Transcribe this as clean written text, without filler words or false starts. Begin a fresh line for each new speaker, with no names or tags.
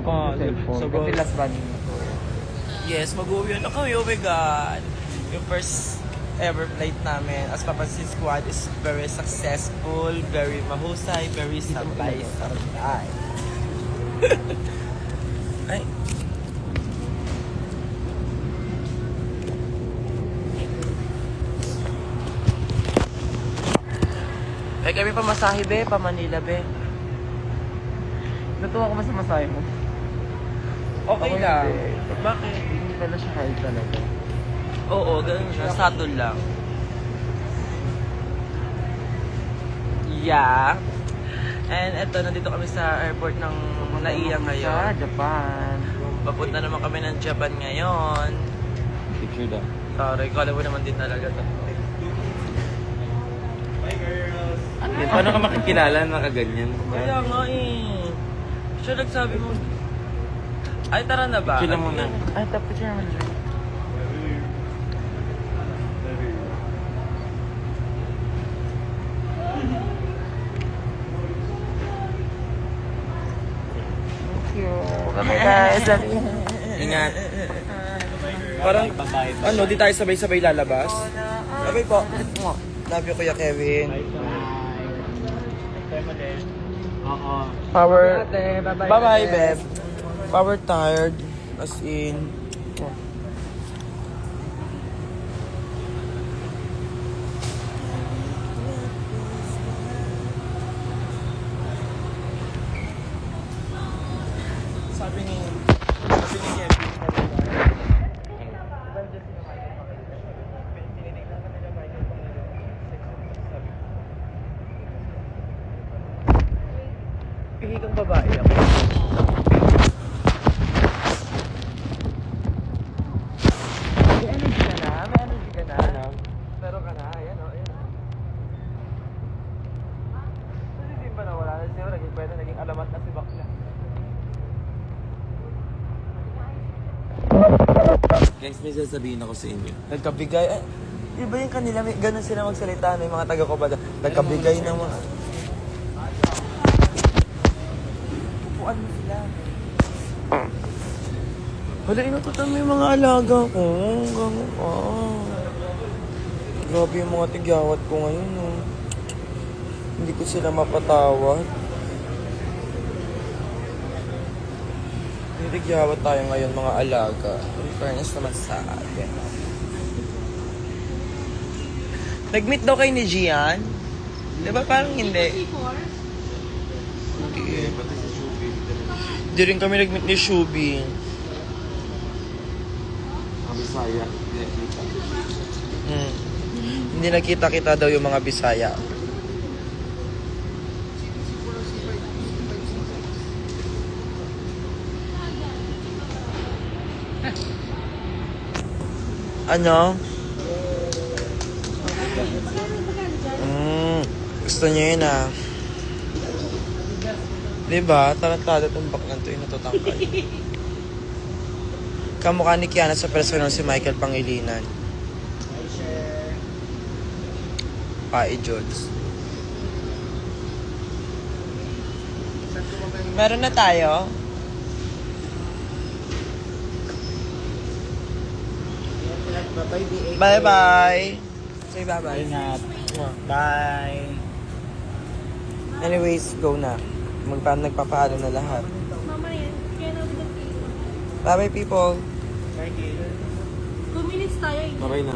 pa.
Cellphone.
Sobrang-
Kasi last banding na to.
Yes, mag-uwi na kami. Oh my God. Yung first ever flight namin as Papansin Squad is very successful, very mahusay, very sabay-sabay. Ay. Ay, kami pamasahe, be. Pa Manila, be.
Natuwa ko ba sa masahe mo?
Okay
Ako
lang.
hindi.
Bakit?
Hindi pala siya high talaga.
Oo, ganun siya. Subtle lang. Yeah. And eto, nandito kami sa airport ng Naiya
Sa
ngayon.
Japan.
Papunta naman kami ng Japan ngayon.
Picture daw.
Sorry, kala mo naman din talaga to.
Paano ka makikilala na kaganyan?
Kaya nga eh. Siya nagsabi mo. Ay, tara na ba?
Picture lang muna.
Ay, tapos siya naman siya. Thank you. Kami guys.
Ingat. Parang, ano, di tayo sabay-sabay lalabas? Sabay po. Love you, Kuya Kevin. Power. Bye-bye, Beb. Power tired. As in. Sabi ni Kevin. Pihi kang babae ako. May energy ka na? May energy ka na? Pero ka na, ayan o. Kasi di ba nawala na siya? Naging pwede, naging alamat na si Bakla.
Guys, may sasabihin ako sa inyo.
Nagkabigay. Ay, iba yung kanila, may ganun sila magsalita na yung mga taga ko ba? Nagkabigay ng mga... Upuan mo sila. Wala, inututan mo yung mga alaga ko. Ganun ka. Grabe yung mga tigyawat ko ngayon. Oh. Hindi ko sila mapatawad. Hindi tigyawat tayo ngayon mga alaga. In fairness naman sa akin. Nag-meet daw kayo ni Gian? Di ba parang hindi? Hindi. Hindi rin kami nag-meet ni Shubi.
Ang Bisaya. Nakita.
Hindi nakita-kita daw yung mga Bisaya. Ano? Gusto niya yun ah. Diba? Tarantado itong baklan to yung natutangkal. Kamukha ni Kiana sa personal si Michael Pangilinan. Pai Jones. Meron na tayo? Bye-bye. Say bye-bye.
Ingat.
Bye. Anyways, go na. Nagpapaano na lahat.
Mama yan. Kaya na with the
Bye-bye, people.
2 minutes tayo.
Babay na.